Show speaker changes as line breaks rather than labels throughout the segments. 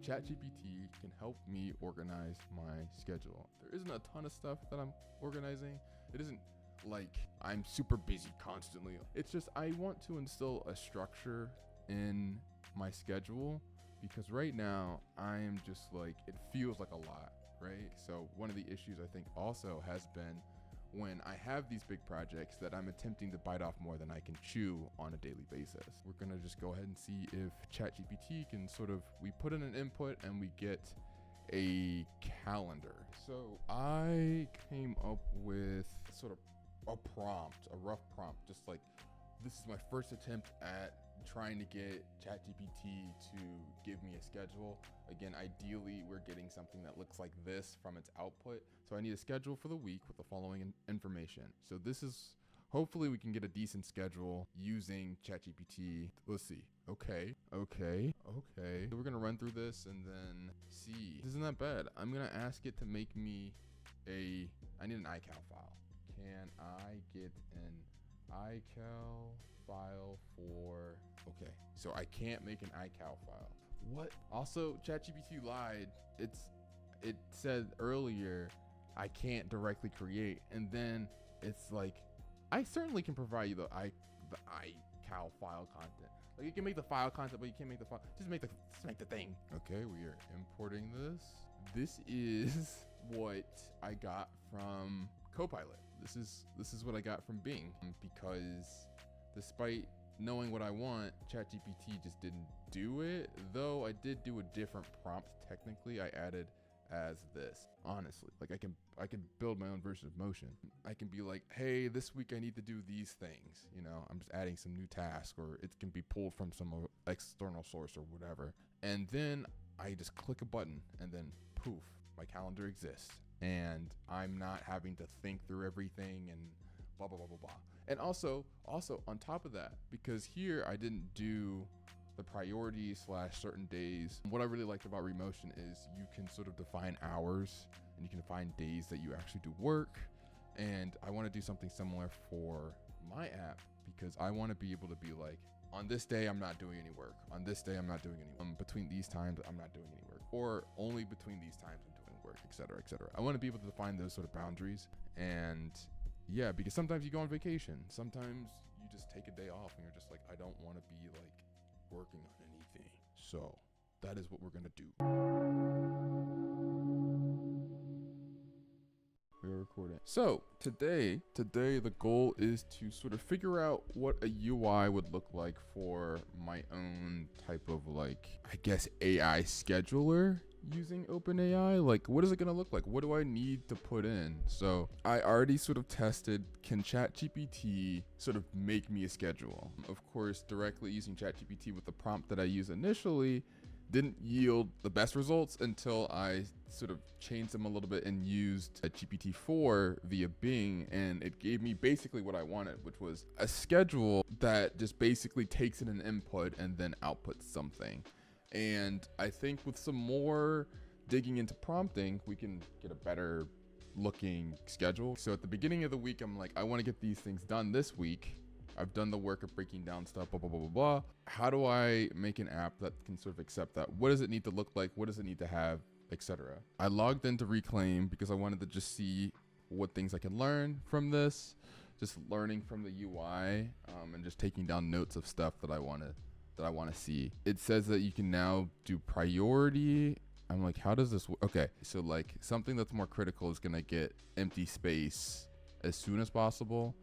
ChatGPT can help me organize my schedule. There isn't a ton of stuff that I'm organizing. It isn't like I'm super busy constantly. It's just I want to instill a structure in my schedule, because right now I am just like, it feels like a lot, right? So one of the issues I think also has been when I have these big projects that I'm attempting to bite off more than I can chew on a daily basis. We're gonna just go ahead and see if ChatGPT can we put in an input and we get a calendar. So I came up with sort of a rough prompt, just like, this is my first attempt at trying to get ChatGPT to give me a schedule. Again, ideally, we're getting something that looks like this from its output. So I need a schedule for the week with the following information. So this is, hopefully we can get a decent schedule using ChatGPT. Let's see. Okay. So we're gonna run through this and then see. This isn't that bad. I'm gonna ask it to make me I need an iCal file. Can I get an iCal file for, okay, so I can't make an iCal file. What? Also, ChatGPT lied. It said earlier I can't directly create, and then it's like, I certainly can provide you the iCal file content. Like, you can make the file content, but you can't make the file. Just make the thing. Okay, we are importing this. This is what I got from Copilot. This is what I got from Bing, because despite knowing what I want, ChatGPT just didn't do it. Though I did do a different prompt technically. I added as this. Honestly, like I can build my own version of Motion. I can be like, hey, this week I need to do these things. You know, I'm just adding some new task, or it can be pulled from some external source or whatever. And then I just click a button and then poof, my calendar exists. And I'm not having to think through everything and blah, blah, blah, blah, blah. And also on top of that, because here I didn't do the priorities / certain days. What I really liked about Remotion is you can sort of define hours and you can define days that you actually do work. And I want to do something similar for my app, because I want to be able to be like, on this day, I'm not doing any work. On this day, I'm not doing any work. Between these times, I'm not doing any work. Or only between these times, I'm doing work, et cetera, et cetera. I want to be able to define those sort of boundaries. And yeah, because sometimes you go on vacation. Sometimes you just take a day off and you're just like, I don't want to be like working on anything. So that is what we're going to do. We are recording. So today the goal is to sort of figure out what a UI would look like for my own type of, like, I guess, AI scheduler using OpenAI. Like, what is it going to look like? What do I need to put in? So I already sort of tested, can ChatGPT sort of make me a schedule? Of course, directly using ChatGPT with the prompt that I used initially didn't yield the best results until I sort of changed them a little bit and used a GPT-4 via Bing, and it gave me basically what I wanted, which was a schedule that just basically takes in an input and then outputs something. And I think with some more digging into prompting, we can get a better looking schedule. So at the beginning of the week, I'm like, I want to get these things done this week. I've done the work of breaking down stuff, blah, blah, blah, blah, blah. How do I make an app that can sort of accept that? What does it need to look like? What does it need to have, etc.? I logged into Reclaim because I wanted to just see what things I can learn from this, just learning from the UI, and just taking down notes of stuff that I want to see. It says that you can now do priority. I'm like, how does this work? Okay, so like something that's more critical is gonna get empty space as soon as possible.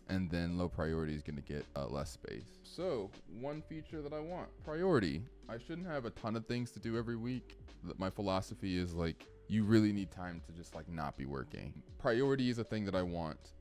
And then low priority is going to get less space. So one feature that I want, priority. I shouldn't have a ton of things to do every week. My philosophy is like, you really need time to just like not be working. Priority is a thing that I want,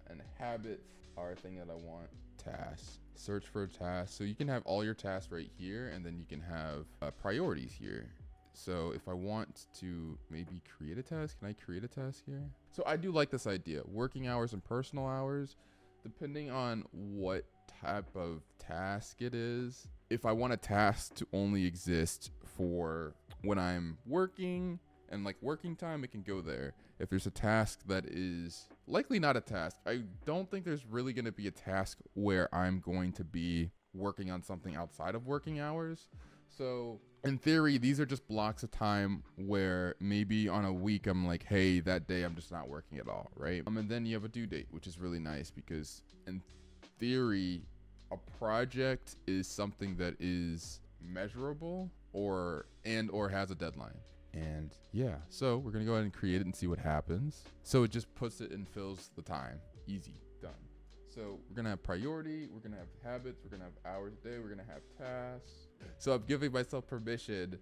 and habits are a thing that I want. Tasks, search for a task. So you can have all your tasks right here, and then you can have priorities here. So if I want to maybe create a task, can I create a task here? So I do like this idea, working hours and personal hours. Depending on what type of task it is, if I want a task to only exist for when I'm working and like working time, it can go there. If there's a task that is likely not a task, I don't think there's really going to be a task where I'm going to be working on something outside of working hours. So in theory, these are just blocks of time where maybe on a week I'm like, hey, that day I'm just not working at all, right? And then you have a due date, which is really nice because in theory, a project is something that is measurable or has a deadline. And yeah, so we're gonna go ahead and create it and see what happens. So it just puts it and fills the time. Easy, done. So we're gonna have priority, we're gonna have habits, we're gonna have hours a day, we're gonna have tasks. So I'm giving myself permission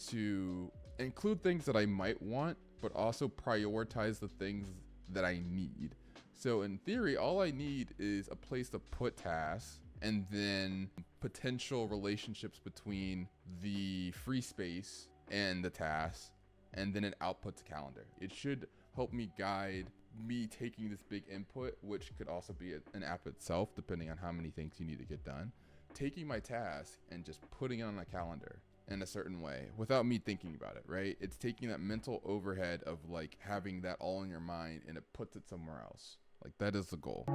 to include things that I might want, but also prioritize the things that I need. So in theory, all I need is a place to put tasks and then potential relationships between the free space and the tasks, and then it outputs a calendar. It should help me guide me taking this big input, which could also be an app itself, depending on how many things you need to get done. Taking my task and just putting it on a calendar in a certain way without me thinking about it, right? It's taking that mental overhead of like having that all in your mind and it puts it somewhere else. Like that is the goal. How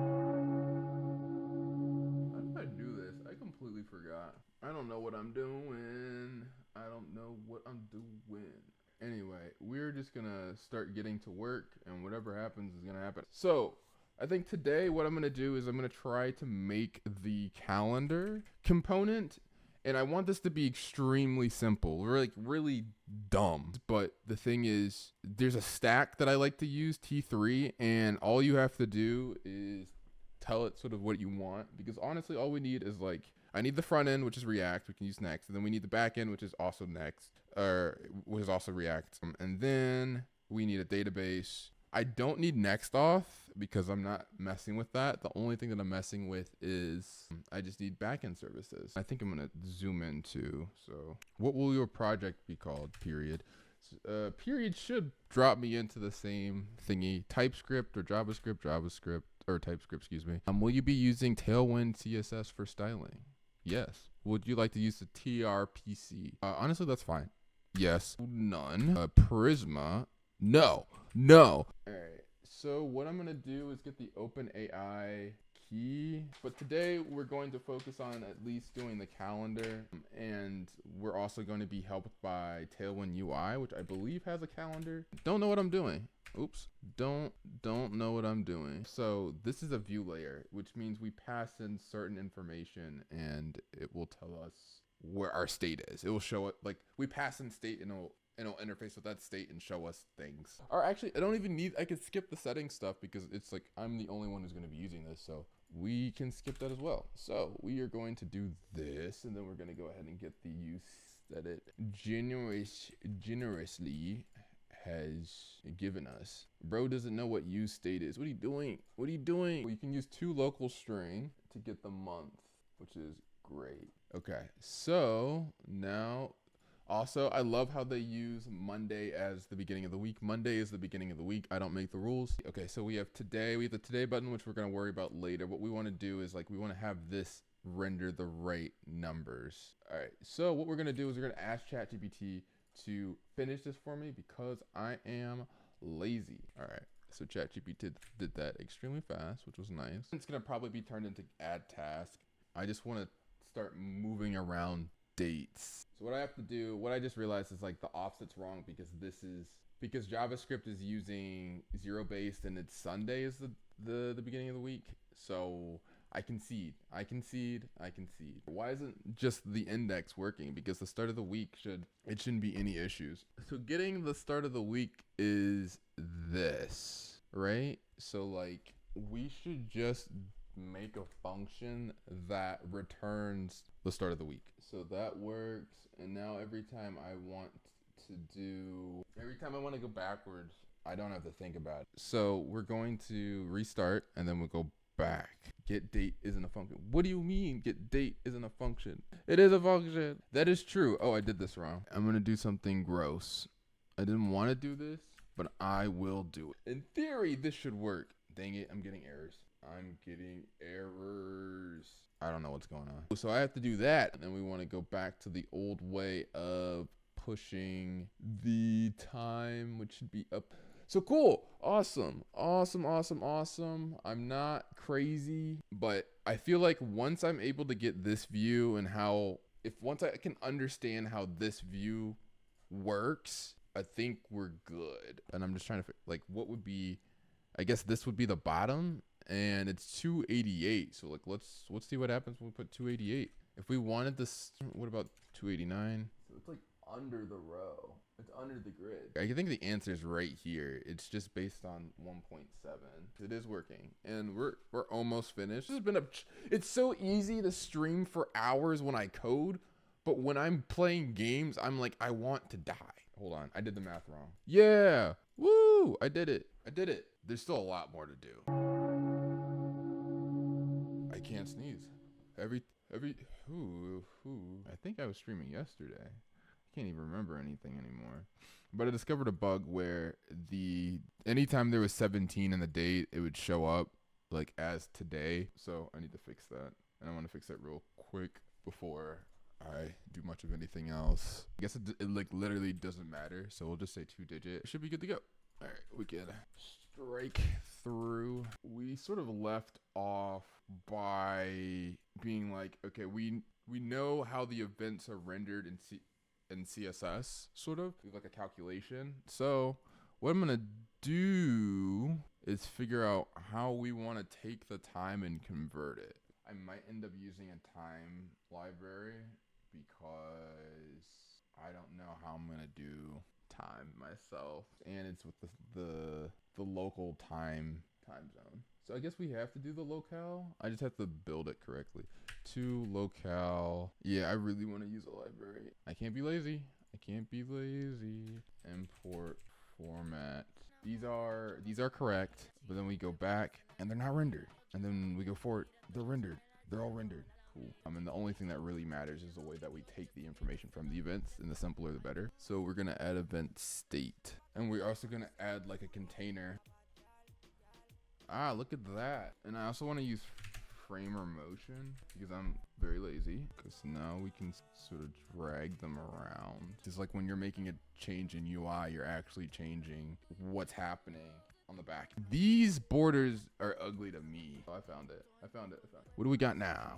did I do this? I completely forgot. I don't know what I'm doing. Anyway, we're just gonna start getting to work and whatever happens is gonna happen. So I think today what I'm gonna do is I'm gonna try to make the calendar component, and I want this to be extremely simple. We're like really dumb, but the thing is there's a stack that I like to use, T3, and all you have to do is tell it sort of what you want, because honestly all we need is like, I need the front end, which is React, we can use Next, and then we need the back end, which is also Next, or which is also React, and then we need a database. I don't need Nextauth because I'm not messing with that. The only thing that I'm messing with is I just need backend services. I think I'm gonna zoom in too. So what will your project be called? Period. Period should drop me into the same thingy. TypeScript or JavaScript, or TypeScript, excuse me. Will you be using Tailwind CSS for styling? Yes. Would you like to use the TRPC? Honestly, that's fine. Yes. None. Prisma. No. All right. So what I'm going to do is get the OpenAI key. But today we're going to focus on at least doing the calendar. And we're also going to be helped by Tailwind UI, which I believe has a calendar. Don't know what I'm doing. Oops. Don't know what I'm doing. So this is a view layer, which means we pass in certain information and it will tell us where our state is. It will show it, like we pass in state and it'll interface with that state and show us things. Or actually, I don't even need, I could skip the settings stuff because it's like I'm the only one who's going to be using this. So we can skip that as well. So we are going to do this, and then we're going to go ahead and get the use that it generously has given us. Bro doesn't know what use state is. What are you doing? Well, you can use two local string to get the month, which is great. Okay, so now also, I love how they use Monday as the beginning of the week. Monday is the beginning of the week. I don't make the rules. Okay, so we have today. We have the today button, which we're going to worry about later. What we want to do is like, we want to have this render the right numbers. All right, so what we're going to do is we're going to ask ChatGPT to finish this for me because I am lazy. All right, so ChatGPT did that extremely fast, which was nice. It's going to probably be turned into add task. I just want to start moving around dates. So what I have to do, what I just realized is like the offset's wrong because JavaScript is using 0-based and it's Sunday is the beginning of the week. So I concede. Why isn't just the index working? Because the start of the week shouldn't be any issues. So getting the start of the week is this, right? So like we should just make a function that returns the start of the week. So that works. And now every time I want to go backwards, I don't have to think about it. So we're going to restart and then we'll go back. Get date isn't a function. What do you mean get date isn't a function? It is a function. That is true. Oh, I did this wrong. I'm going to do something gross. I didn't want to do this, but I will do it. In theory, this should work. Dang it, I'm getting errors. I don't know what's going on. So I have to do that. And then we want to go back to the old way of pushing the time, which should be up. So cool. Awesome. I'm not crazy, but I feel like once I'm able to get this view and how if once I can understand how this view works, I think we're good. And I'm just trying to like, what would be, I guess this would be the bottom, and it's 288. So like, let's see what happens when we put 288. If we wanted this, what about 289? So it's like under the row. It's under the grid. I think the answer is right here. It's just based on 1.7. It is working, and we're almost finished. This has been it's so easy to stream for hours when I code, but when I'm playing games, I'm like, I want to die. Hold on, I did the math wrong. Yeah, woo! I did it. There's still a lot more to do. I can't sneeze. I think I was streaming yesterday. I can't even remember anything anymore. But I discovered a bug where anytime there was 17 in the date, it would show up like as today. So I need to fix that. And I want to fix that real quick before I do much of anything else. I guess it like literally doesn't matter. So we'll just say 2-digit. It should be good to go. All right, we can strike through. We sort of left off by being like, okay, we know how the events are rendered in CSS, sort of. We have like a calculation. So what I'm gonna do is figure out how we want to take the time and convert it. I might end up using a time library because I don't know how I'm gonna do time myself, and it's with the local time zone. So I guess we have to do the locale. I just have to build it correctly. To locale. Yeah, I really want to use a library. I can't be lazy. Import format. These are correct, but then we go back and they're not rendered. And then we go forward, they're rendered. They're all rendered. Cool. And the only thing that really matters is the way that we take the information from the events, and the simpler the better. So we're gonna add event state, and we're also gonna add like a container. Ah, look at that. And I also want to use framer motion because I'm very lazy, because now we can sort of drag them around. Just like when you're making a change in UI, you're actually changing what's happening on the back. These borders are ugly to me. Oh, I found it. What do we got now?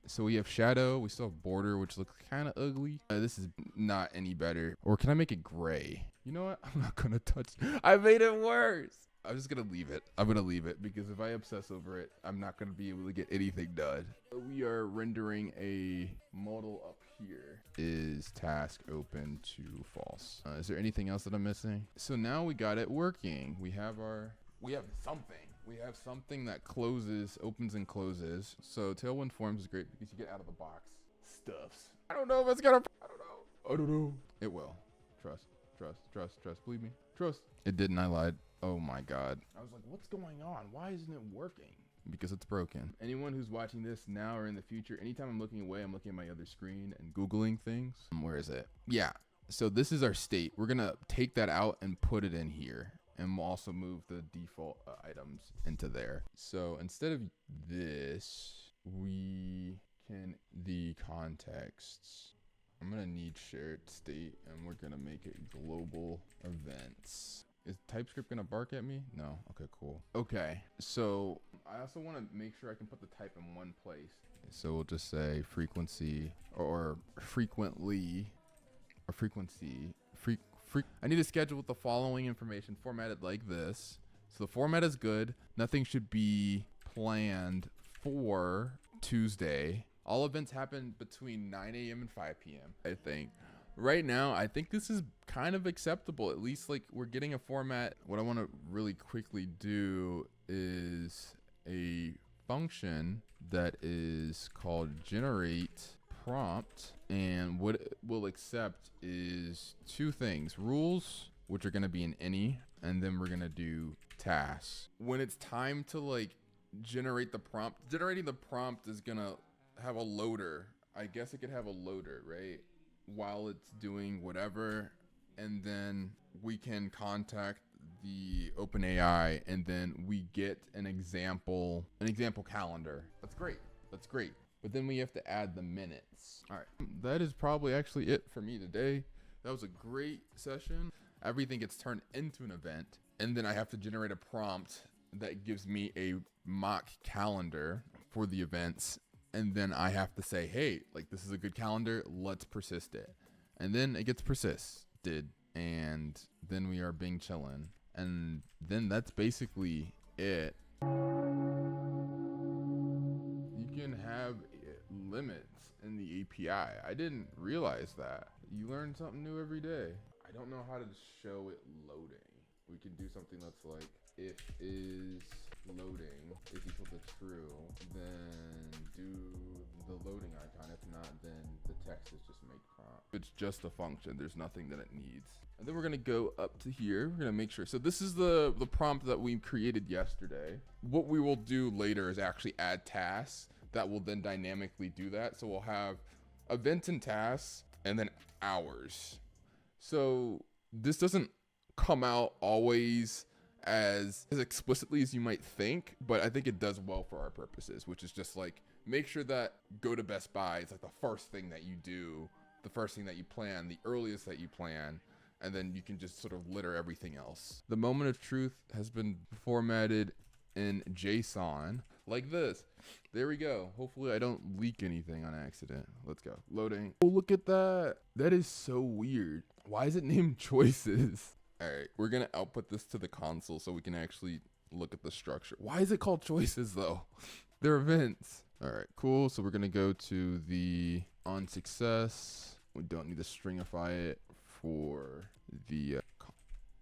So we have shadow, we still have border, which looks kind of ugly. This is not any better. Or can I make it gray? You know what? I'm not gonna touch. I made it worse. I'm just gonna leave it. Because if I obsess over it, I'm not gonna be able to get anything done. We are rendering a modal up here. Is task open to false? Is there anything else that I'm missing? So now we got it working. We have something. We have something that opens and closes. So Tailwind Forms is great because you get out of the box stuffs. I don't know if it's gonna. I don't know. It will. Trust. Believe me. Trust. It didn't. I lied. Oh my God. I was like, what's going on? Why isn't it working? Because it's broken. Anyone who's watching this now or in the future, anytime I'm looking away, I'm looking at my other screen and Googling things. Where is it? Yeah. So this is our state. We're gonna take that out and put it in here. And we'll also move the default items into there. So instead of this, we can the contexts. I'm gonna need shared state, and we're gonna make it global events. Is TypeScript gonna bark at me? No. Okay, cool. Okay, so I also want to make sure I can put the type in one place. So we'll just say frequency or frequently or frequency. I need to schedule with the following information formatted like this. So the format is good. Nothing should be planned for Tuesday. All events happen between 9 a.m. and 5 p.m. I think. Right now, I think this is kind of acceptable. At least like we're getting a format. What I want to really quickly do is a function that is called generate prompt, and what it will accept is two things: rules, which are going to be in any, and then we're going to do tasks. When it's time to like generate the prompt, generating the prompt is going to have a loader. I guess it could have a loader, right? While it's doing whatever, and then we can contact the OpenAI, and then we get an example calendar. That's great. But then we have to add the minutes. All right, that is probably actually it for me today. That was a great session. Everything gets turned into an event, and then I have to generate a prompt that gives me a mock calendar for the events. And then I have to say, hey, like this is a good calendar, let's persist it. And then it gets persisted, and then we are Bing chillin'. And then that's basically it. You can have limits in the API. I didn't realize that. You learn something new every day. I don't know how to show it loading. We can do something that's like, if is loading is equal to true, then do the loading icon. If not, then the text is just make prompt. It's just a function. There's nothing that it needs. And then we're gonna go up to here. We're gonna make sure. So this is the prompt that we created yesterday. What we will do later is actually add tasks that will then dynamically do that. So we'll have events and tasks and then hours. So this doesn't come out always as explicitly as you might think, but I think it does well for our purposes, which is just like, make sure that go to Best Buy is like the first thing that you do, the first thing that you plan, the earliest that you plan, and then you can just sort of litter everything else. The moment of truth has been formatted in JSON like this. There we go. Hopefully I don't leak anything on accident. Let's go. Loading. Oh, look at that. That is so weird. Why is it named choices? All right, we're gonna output this to the console so we can actually look at the structure. Why is it called choices though? They're events. All right, cool. So we're gonna go to the on success. We don't need to stringify it for the,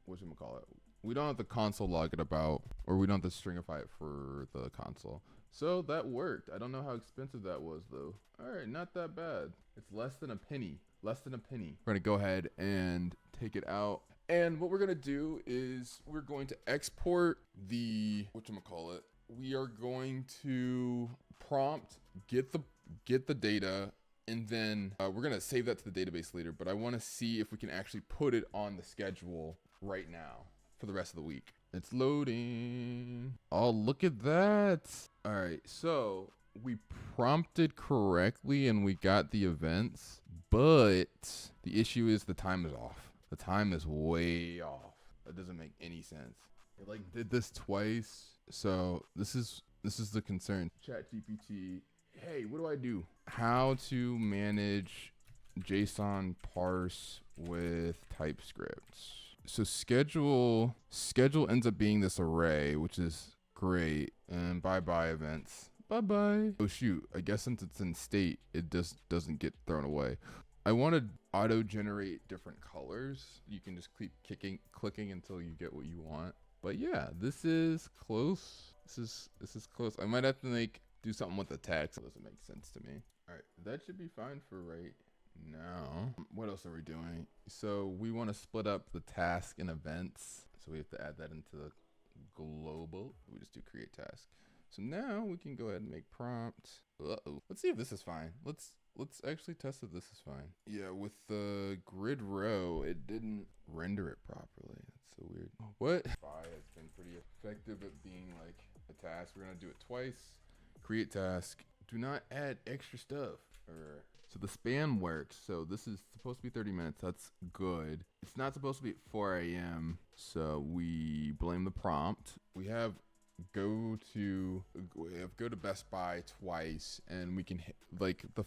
whatchamacallit. We don't have to console log it about, or we don't have to stringify it for the console. So that worked. I don't know how expensive that was though. All right, not that bad. It's less than a penny. Less than a penny. We're gonna go ahead and take it out. And what we're gonna do is we're going to export the, whatchamacallit. We are going to prompt, get the data, and then we're gonna save that to the database later, but I wanna see if we can actually put it on the schedule right now for the rest of the week. It's loading. Oh, look at that. All right, so we prompted correctly and we got the events, but the issue is the time is off. The time is way off. That doesn't make any sense. It like did this twice. So this is the concern. ChatGPT, hey, what do I do? How to manage JSON parse with TypeScript. So schedule ends up being this array, which is great. And bye-bye events. Bye-bye. Oh shoot, I guess since it's in state, it just doesn't get thrown away. I want to auto-generate different colors. You can just keep clicking until you get what you want. But yeah, this is close. This is close. I might have to do something with the text. It doesn't make sense to me. All right, that should be fine for right now. What else are we doing? So we want to split up the task and events. So we have to add that into the global. We just do create task. So now we can go ahead and make prompt. Uh-oh. Let's see if this is fine. Let's actually test if this is fine. Yeah, with the grid row, it didn't render it properly. That's so weird. What? Has been pretty effective at being like a task. We're gonna do it twice. Create task. Do not add extra stuff. So the span works. So this is supposed to be 30 minutes. That's good. It's not supposed to be at 4 a.m. So we blame the prompt. We have go to Best Buy twice, and we can hit, like the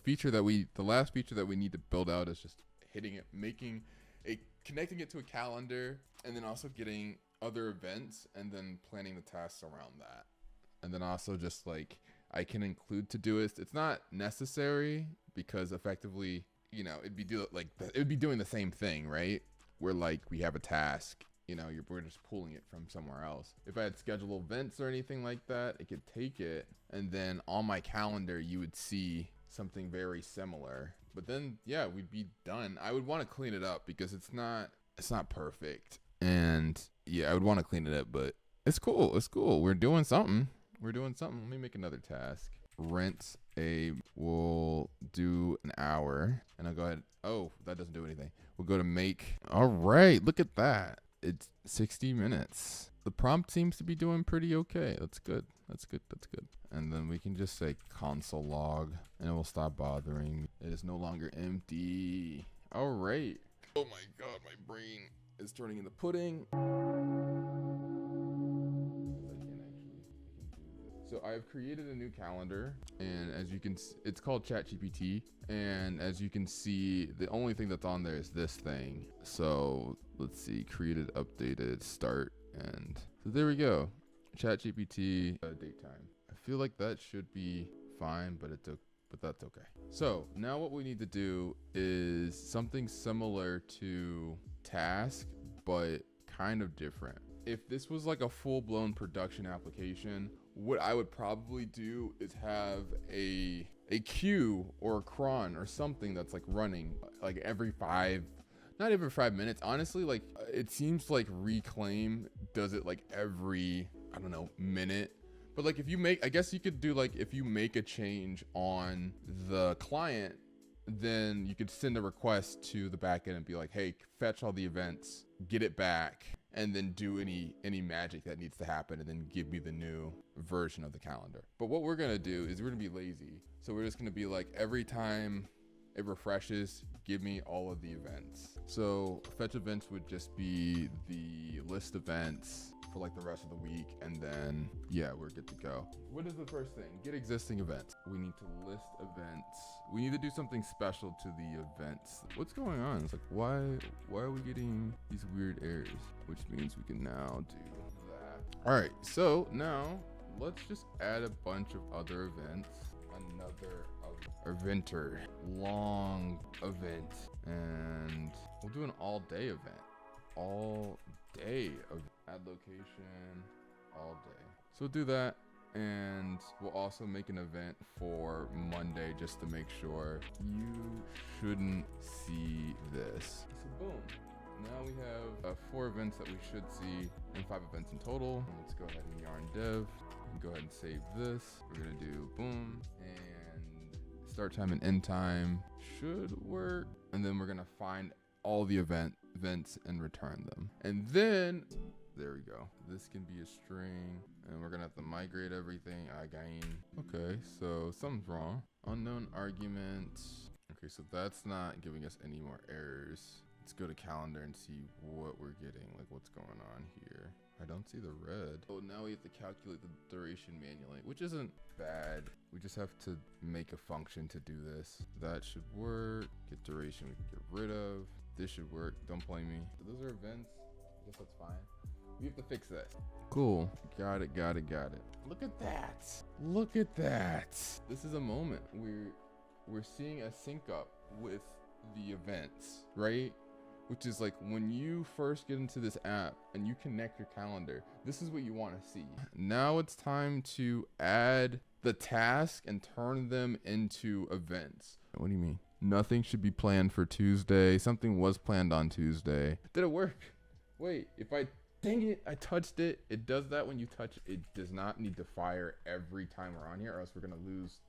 last feature that we need to build out is just connecting it to a calendar, and then also getting other events, and then planning the tasks around that. And then also just like I can include Todoist. It's not necessary because effectively, you know, it'd be doing the same thing, right? Where like we have a task, you know, we're just pulling it from somewhere else. If I had scheduled events or anything like that, it could take it, and then on my calendar you would see something very similar. But then yeah, we'd be done. I would want to clean it up because it's not perfect. And yeah, I would want to clean it up, but it's cool. It's cool. We're doing something. Let me make another task. We'll do an hour, and I'll go ahead. Oh, that doesn't do anything. We'll go to make. All right, look at that. It's 60 minutes. The prompt seems to be doing pretty okay. That's good. And then we can just say console log, and it will stop bothering me. It is no longer empty. All right. Oh my God, my brain is turning into pudding. So I've created a new calendar, and as you can, it's called ChatGPT. And as you can see, the only thing that's on there is this thing. So let's see, created, updated, start, and so there we go. ChatGPT, date time. I feel like that should be fine, but that's okay. So now what we need to do is something similar to task, but kind of different. If this was like a full-blown production application, what I would probably do is have a queue or a cron or something that's like running like not every 5 minutes. Honestly, like it seems like Reclaim does it like every, I don't know, minute. But like if you make, I guess you could do like if you make a change on the client, then you could send a request to the backend and be like, hey, fetch all the events, get it back, and then do any magic that needs to happen, and then give me the new version of the calendar. But what we're gonna do is we're gonna be lazy. So we're just gonna be like, every time it refreshes, give me all of the events. So fetch events would just be the list events for like the rest of the week, and then yeah, we're good to go. What is the first thing? Get existing events. We need to list events. We need to do something special to the events. What's going on? It's like, why are we getting these weird errors? Which means we can now do that. All right, so now let's just add a bunch of other events. Another eventer, long event, and we'll do an all-day event. All day of add location, all day. So we'll do that, and we'll also make an event for Monday just to make sure you shouldn't see this. So boom. Now we have 4 events that we should see and 5 events in total. And let's go ahead and yarn dev and go ahead and save this. We're gonna do boom, and start time and end time should work. And then we're gonna find all the events and return them. And then there we go. This can be a string, and we're gonna have to migrate everything again. Okay, so something's wrong. Unknown argument. Okay, so that's not giving us any more errors. Let's go to calendar and see what we're getting, like what's going on here. I don't see the red. Oh, now we have to calculate the duration manually, which isn't bad. We just have to make a function to do this. That should work. Get duration we can get rid of. This should work. Don't blame me. So those are events. I guess that's fine. We have to fix this. Cool. Got it. Look at that. Look at that. This is a moment. We're seeing a sync up with the events, right? Which is like when you first get into this app and you connect your calendar, this is what you want to see. Now it's time to add the task and turn them into events. What do you mean? Nothing should be planned for Tuesday. Something was planned on Tuesday. Did it work? Wait, dang it, I touched it. It does that when you touch it. It does not need to fire every time we're on here, or else we're gonna lose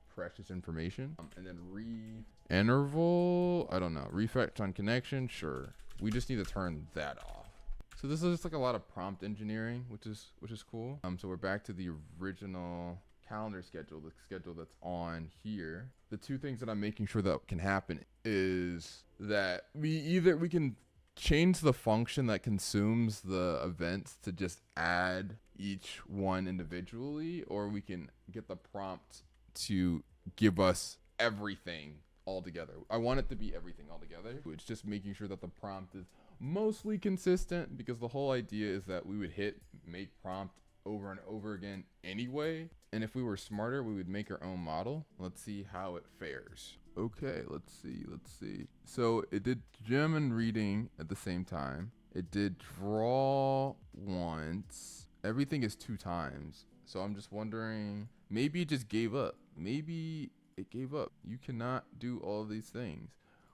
precious information. And then interval, I don't know, refresh on connection, sure. We just need to turn that off. So this is just like a lot of prompt engineering, which is cool. So we're back to the original calendar schedule, the schedule that's on here. The 2 things that I'm making sure that can happen is that we can change the function that consumes the events to just add each one individually, or we can get the prompt to give us everything all together. I want it to be everything all together. It's just making sure that the prompt is mostly consistent, because the whole idea is that we would hit make prompt over and over again anyway. And if we were smarter, we would make our own model. Let's see how it fares. Okay, let's see. So it did gem and reading at the same time. It did draw once. Everything is 2 times. So I'm just wondering, maybe it just gave up. Maybe it gave up. You cannot do all these things.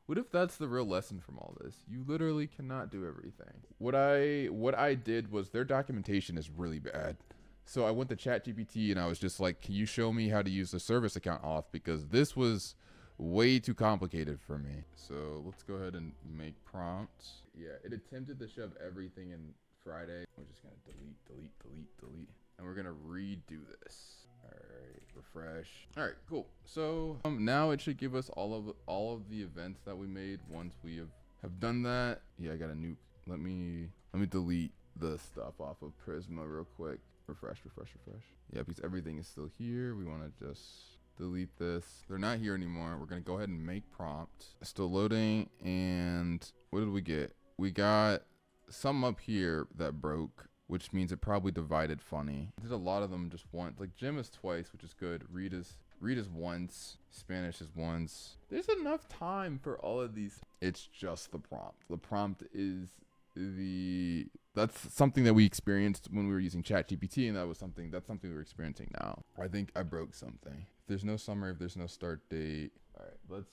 What if that's the real lesson from all this? You literally cannot do everything. What I did was, their documentation is really bad. So I went to ChatGPT and I was just like, can you show me how to use the service account auth? Because this was way too complicated for me. So let's go ahead and make prompts. Yeah, it attempted to shove everything in Friday. We're just gonna delete. And we're gonna redo this. All right, refresh. All right, cool. So now it should give us all of the events that we made once we have done that. Yeah, I got a nuke. Let me delete the stuff off of Prisma real quick. refresh. Yeah, because everything is still here. We want to just delete this. They're not here anymore. We're going to go ahead and make prompt. Still loading. And what did we get? We got some up here that broke, which means it probably divided funny. Did a lot of them just once. Like Jim is twice, which is good. Read is once. Spanish is once. There's enough time for all of these. It's just the prompt. The prompt is that's something that we experienced when we were using ChatGPT, and that's something we're experiencing now. I think I broke something. If there's no summary, if there's no start date. All right,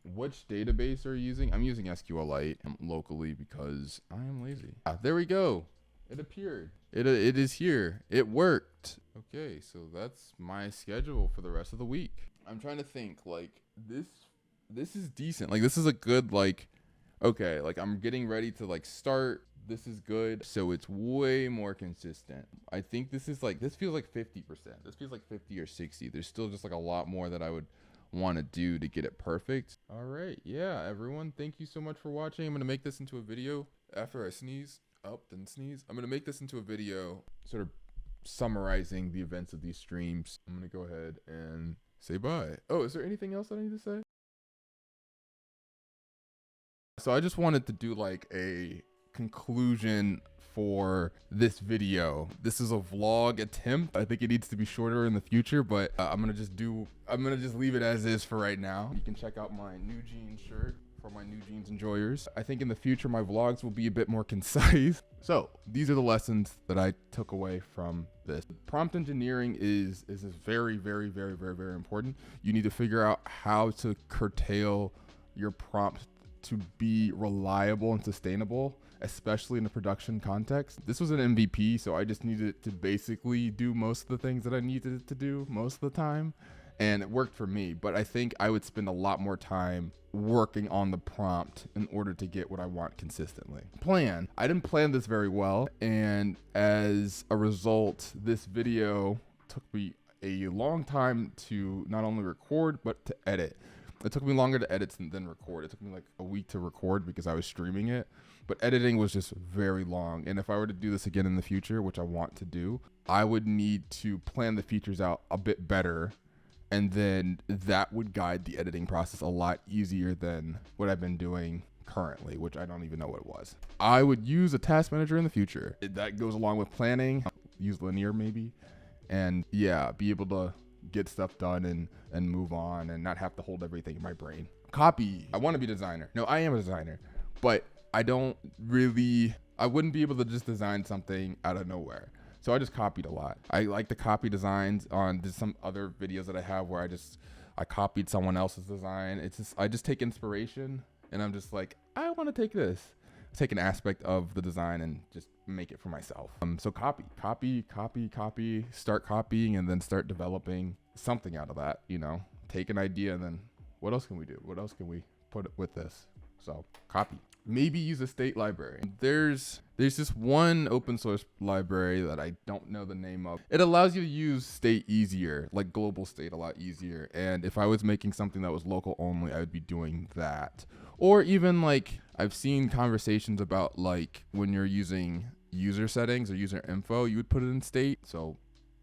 which database are you using? I'm using SQLite locally because I am lazy. There we go. It appeared. It is here. It worked. Okay, so that's my schedule for the rest of the week. I'm trying to think, like, this is decent. Like, this is a good, like, okay, like, I'm getting ready to, like, start. This is good. So it's way more consistent. I think this feels like 50%. This feels like 50 or 60. There's still just, like, a lot more that I would want to do to get it perfect. All right. Yeah, everyone, thank you so much for watching. I'm going to make this into a video after I sneeze. Then sneeze. I'm going to make this into a video sort of summarizing the events of these streams. I'm going to go ahead and say bye. Oh, is there anything else that I need to say? So I just wanted to do like a conclusion for this video. This is a vlog attempt. I think it needs to be shorter in the future, but I'm gonna just leave it as is for right now. You can check out my new jeans shirt for my new jeans enjoyers. I think in the future my vlogs will be a bit more concise. So these are the lessons that I took away from this. Prompt engineering is very, very, very, very, very important. You need to figure out how to curtail your prompt to be reliable and sustainable, especially in a production context. This was an MVP, so I just needed to basically do most of the things that I needed it to do most of the time, and it worked for me. But I think I would spend a lot more time working on the prompt in order to get what I want consistently. I didn't plan this very well, and as a result, this video took me a long time to not only record, but to edit. It took me longer to edit than record. It took me like a week to record because I was streaming it, but editing was just very long. And if I were to do this again in the future, which I want to do, I would need to plan the features out a bit better. And then that would guide the editing process a lot easier than what I've been doing currently, which I don't even know what it was. I would use a task manager in the future. That goes along with planning, use Linear maybe, and yeah, be able to get stuff done and move on and not have to hold everything in my brain. Copy. I want to be a designer. No, I am a designer, but I wouldn't be able to just design something out of nowhere. So I just copied a lot. I like to copy designs on some other videos that I have where I copied someone else's design. I just take inspiration and I'm just like, I want to take this. Take an aspect of the design and just make it for myself. So copy, start copying and then start developing something out of that, you know, take an idea and then what else can we do? What else can we put with this? So copy. Maybe use a state library. There's this one open source library that I don't know the name of. It allows you to use state easier, like global state a lot easier. And if I was making something that was local only, I would be doing that. Or even like I've seen conversations about like when you're using user settings or user info, you would put it in state. So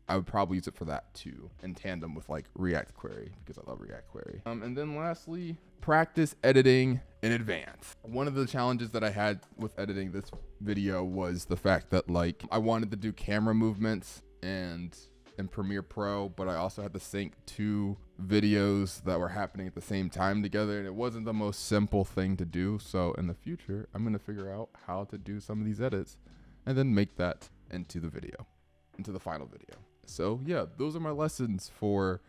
I would probably use it for that too, in tandem with like React Query, because I love React Query. And then lastly, practice editing in advance. One of the challenges that I had with editing this video was the fact that like I wanted to do camera movements and in Premiere Pro, but I also had to sync two videos that were happening at the same time together, and it wasn't the most simple thing to do. So in the future, I'm going to figure out how to do some of these edits and then make that into the video, into the final video. So yeah, those are my lessons for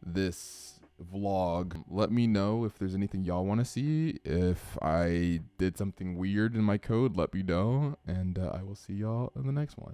this vlog. Let me know if there's anything y'all want to see. If I did something weird in my code, let me know, and I will see y'all in the next one.